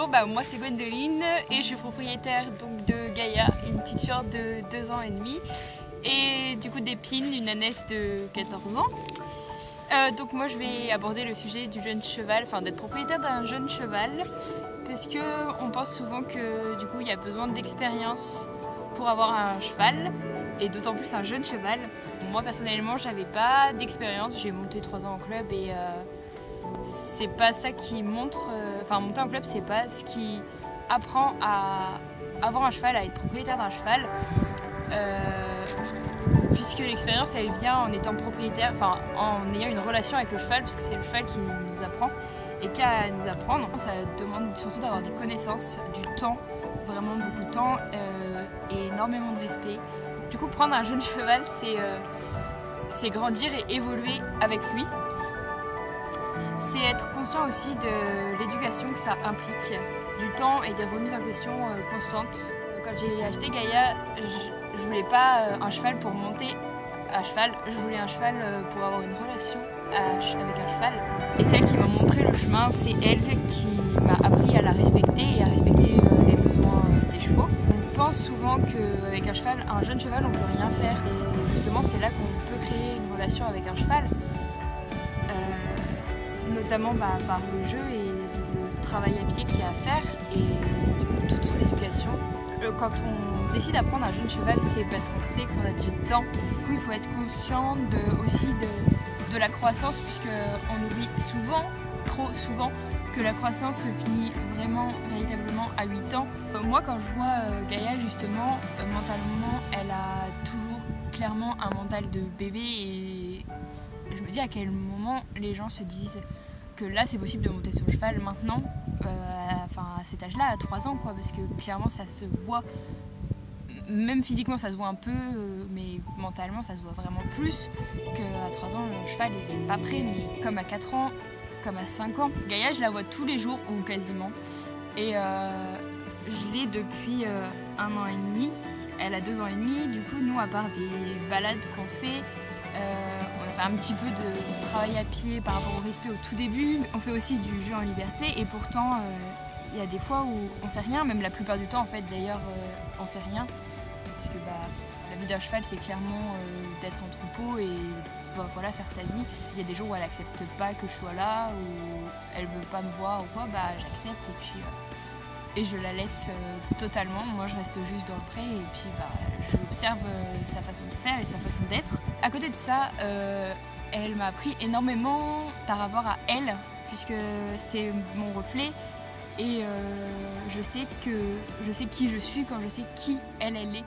bonjour, moi c'est Gwendoline et je suis propriétaire donc de Gaïa, une petite fière de 2 ans et demi et du coup d'Épine, une ânesse de 14 ans. Donc moi je vais aborder le sujet du jeune cheval, enfin d'être propriétaire d'un jeune cheval parce qu'on pense souvent que du coup il y a besoin d'expérience pour avoir un cheval et d'autant plus un jeune cheval. Moi personnellement j'avais pas d'expérience, j'ai monté 3 ans en club et c'est pas ça qui montre, enfin monter en club c'est pas ce qui apprend à avoir un cheval, à être propriétaire d'un cheval, puisque l'expérience elle vient en étant propriétaire, enfin en ayant une relation avec le cheval, puisque c'est le cheval qui nous apprend et qu'à nous apprendre. Ça demande surtout d'avoir des connaissances, du temps, vraiment beaucoup de temps et énormément de respect. Du coup prendre un jeune cheval c'est grandir et évoluer avec lui. C'est être conscient aussi de l'éducation que ça implique, du temps et des remises en question constantes. Quand j'ai acheté Gaïa, je voulais pas un cheval pour monter à cheval, je voulais un cheval pour avoir une relation avec un cheval. Et celle qui m'a montré le chemin, c'est elle qui m'a appris à la respecter et à respecter les besoins des chevaux. On pense souvent qu'avec un cheval, un jeune cheval, on peut rien faire. Et justement, c'est là qu'on peut créer une relation avec un cheval. Notamment par le jeu et le travail à pied qu'il y a à faire et du coup toute son éducation. Quand on décide d'apprendre un jeune cheval, c'est parce qu'on sait qu'on a du temps. Du coup il faut être conscient aussi de la croissance, puisqu'on oublie souvent, trop souvent, que la croissance se finit véritablement à 8 ans. Moi quand je vois Gaïa justement, mentalement elle a toujours clairement un mental de bébé et je me dis à quel moment les gens se disent que là c'est possible de monter sur le cheval maintenant, à cet âge-là, à 3 ans, parce que clairement ça se voit, même physiquement ça se voit un peu, mais mentalement ça se voit vraiment plus qu'à 3 ans le cheval il n'est pas prêt, mais comme à 4 ans, comme à 5 ans. Gaïa je la vois tous les jours ou quasiment et je l'ai depuis 1 an et demi, elle a 2 ans et demi, du coup nous à part des balades qu'on fait, on a fait un petit peu de travail à pied par rapport au respect au tout début. On fait aussi du jeu en liberté et pourtant il y a des fois où on fait rien, même la plupart du temps en fait d'ailleurs on fait rien. Parce que la vie d'un cheval c'est clairement d'être en troupeau et voilà, faire sa vie. S'il y a des jours où elle accepte pas que je sois là ou elle veut pas me voir ou quoi, j'accepte et puis et je la laisse totalement. Moi je reste juste dans le pré et puis j'observe sa façon de faire et sa façon d'être. À côté de ça, elle m'a appris énormément par rapport à elle, puisque c'est mon reflet et je sais qui je suis quand je sais qui elle est.